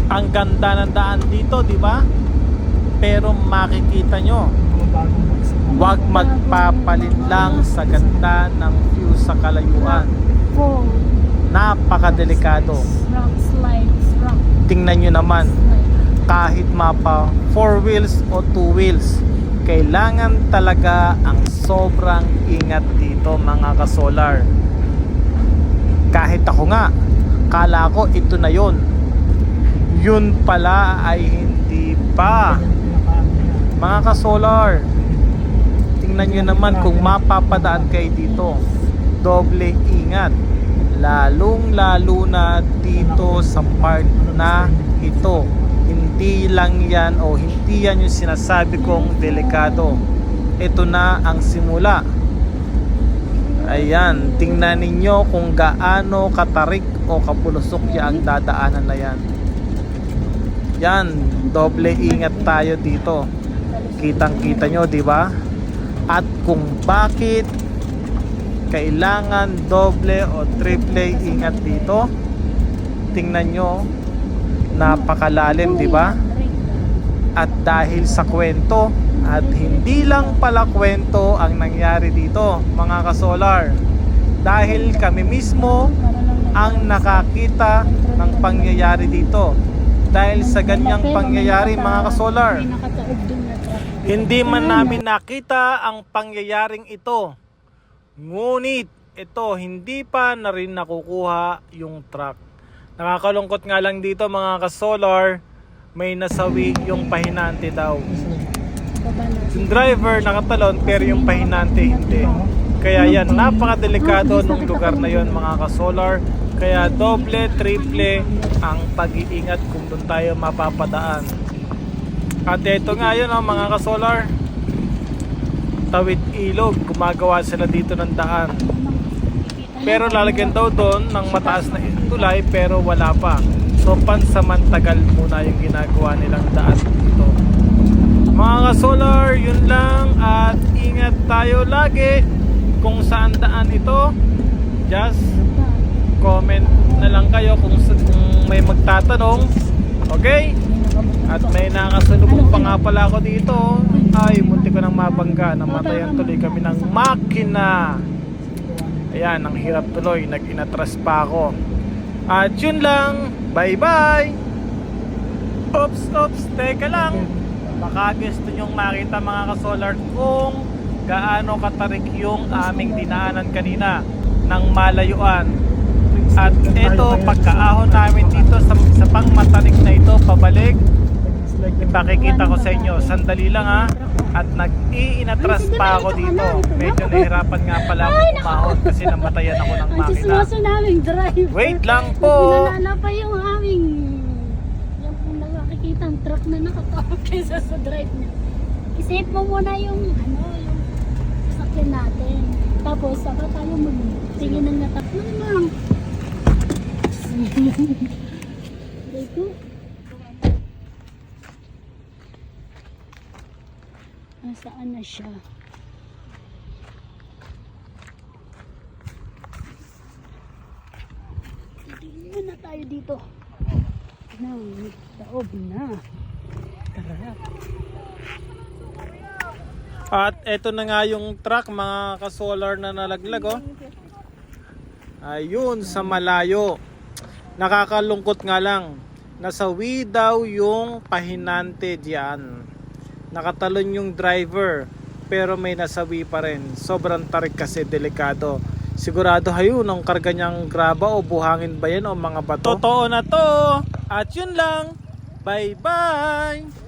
Ang ganda ng daan dito, di ba? Pero makikita nyo, huwag magpapalit lang sa ganda ng view sa kalayuan. Oh, Napakadelikado. rock slides, rock Tingnan nyo naman, slide. kahit mapa 4 wheels o 2 wheels, kailangan talaga ang sobrang ingat dito mga ka-solar. Kahit ako nga, kala ko ito na yon. Yun pala ay hindi pa. Mga ka-solar, tingnan nyo naman kung mapapadaan kayo dito, doble ingat. Lalong lalo na dito sa part na ito. Hindi lang yan o hindi yan yung sinasabi kong delikado. Ito na ang simula. Ayan, tingnan ninyo kung gaano katarik o kapulusok ang dadaanan na yan. Yan, doble ingat tayo dito. Kitang-kita nyo, di ba? At kung bakit kailangan doble o triple ingat dito, tingnan nyo, napakalalim, di ba? At dahil sa kwento, at hindi lang pala kwento ang nangyari dito mga ka-solar, dahil kami mismo ang nakakita ng pangyayari dito. Dahil sa ganyang pangyayari mga ka-solar, May nakataob dun na truck. hindi man namin nakita ang pangyayaring ito, ngunit ito hindi pa na rin nakukuha yung truck. Nakakalungkot nga lang dito mga ka-solar, may nasawi yung pahinante daw. Baba na. Yung driver nakatalon pero yung pahinante hindi. Kaya yan, napakadelikado nung lugar na yon mga ka-solar. Kaya doble, triple ang pag-iingat kung doon tayo mapapadaan. At ito nga yun mga ka-solar, tawid ilog, gumagawa sila dito ng daan. Pero lalagyan daw doon ng mataas na tulay pero wala pa. So pansamantagal muna yung ginagawa nilang daan dito. Mga ka-solar, yun lang at ingat tayo lagi. Kung saan daan ito, just comment na lang kayo kung may magtatanong. Okay? At may nakasalubong pa nga pala ako dito. Ay, munti ko nang mabangga. Namatayan tuloy kami ng makina. Ayan, ang hirap tuloy. Nag-inatras pa ako. At yun lang. Bye-bye! Oops, teka lang. Baka gusto nyong makita mga ka-solar kung gaano katarik yung aming dinaanan kanina ng malayuan. At ito, pagkaahon namin dito sa pangmatarik na ito, pabalik, ipakikita ko sa inyo. Sandali lang ha. At nag-iinatras pa ako dito. Medyo nahirapan nga pala ako umahon kasi namatayan ako ng Ang makina. sismoso naming driver. Wait lang po. Pinalala pa yung aming yung kung nakakikita ang truck na nakatawag kaysa sa drive niya. Isave mo muna yung yung sasakyan natin. Tapos saka tayo magtingin ng natak. Ano Dito. Nasaan na siya? Tingnan na tayo dito. Daob na. Tara. At eto na nga yung truck mga ka-solar na nalaglag oh. Ayun sa malayo. Nakakalungkot nga lang. Nasawi daw yung pahinante diyan. Nakatalon yung driver pero may nasawi pa rin. Sobrang tarik kasi, delikado. Sigurado hayo ng karga niyang graba o buhangin ba yan o mga bato. Totoo na to. At yun lang. Bye bye.